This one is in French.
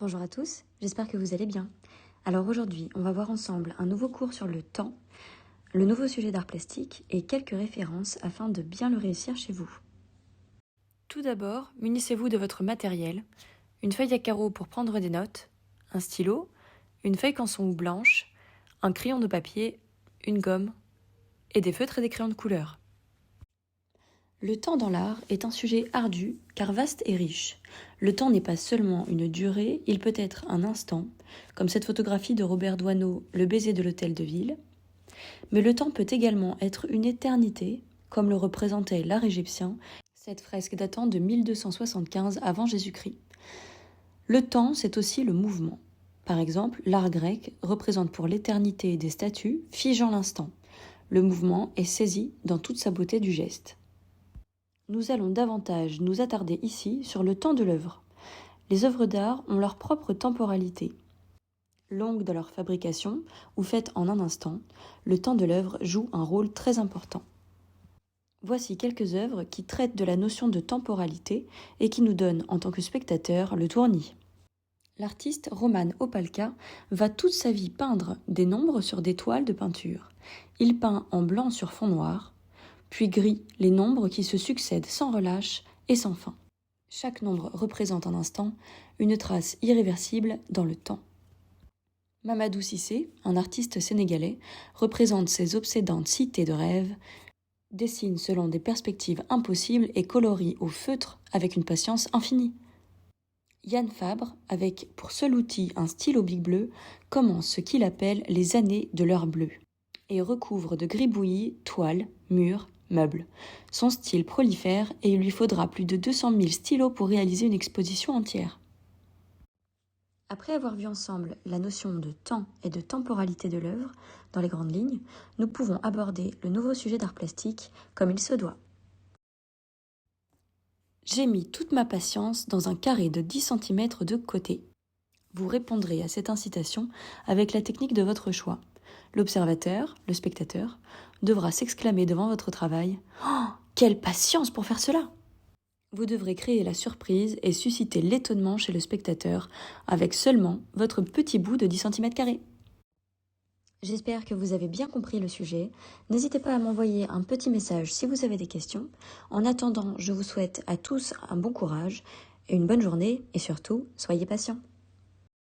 Bonjour à tous, j'espère que vous allez bien. Alors aujourd'hui, on va voir ensemble un nouveau cours sur le temps, le nouveau sujet d'art plastique et quelques références afin de bien le réussir chez vous. Tout d'abord, munissez-vous de votre matériel, une feuille à carreaux pour prendre des notes, un stylo, une feuille canson ou blanche, un crayon de papier, une gomme et des feutres et des crayons de couleur. Le temps dans l'art est un sujet ardu car vaste et riche. Le temps n'est pas seulement une durée, il peut être un instant, comme cette photographie de Robert Doisneau, Le baiser de l'hôtel de ville. Mais le temps peut également être une éternité, comme le représentait l'art égyptien, cette fresque datant de 1275 avant Jésus-Christ. Le temps, c'est aussi le mouvement. Par exemple, l'art grec représente pour l'éternité des statues, figeant l'instant. Le mouvement est saisi dans toute sa beauté du geste. Nous allons davantage nous attarder ici sur le temps de l'œuvre. Les œuvres d'art ont leur propre temporalité. Longue dans leur fabrication ou faite en un instant, le temps de l'œuvre joue un rôle très important. Voici quelques œuvres qui traitent de la notion de temporalité et qui nous donnent, en tant que spectateurs, le tournis. L'artiste Roman Opalka va toute sa vie peindre des nombres sur des toiles de peinture. Il peint en blanc sur fond noir, puis gris les nombres qui se succèdent sans relâche et sans fin. Chaque nombre représente un instant, une trace irréversible dans le temps. Mamadou Cissé, un artiste sénégalais, représente ces obsédantes cités de rêve, dessine selon des perspectives impossibles et colorie au feutre avec une patience infinie. Yann Fabre, avec pour seul outil un stylo Bic bleu, commence ce qu'il appelle les années de l'heure bleue et recouvre de gribouillis toiles, murs, meubles. Son style prolifère et il lui faudra plus de 200 000 stylos pour réaliser une exposition entière. Après avoir vu ensemble la notion de temps et de temporalité de l'œuvre, dans les grandes lignes, nous pouvons aborder le nouveau sujet d'art plastique comme il se doit. J'ai mis toute ma patience dans un carré de 10 cm de côté. Vous répondrez à cette incitation avec la technique de votre choix. L'observateur, le spectateur, devra s'exclamer devant votre travail « Oh, quelle patience pour faire cela !» Vous devrez créer la surprise et susciter l'étonnement chez le spectateur avec seulement votre petit bout de 10 cm². J'espère que vous avez bien compris le sujet. N'hésitez pas à m'envoyer un petit message si vous avez des questions. En attendant, je vous souhaite à tous un bon courage, une bonne journée et surtout, soyez patients.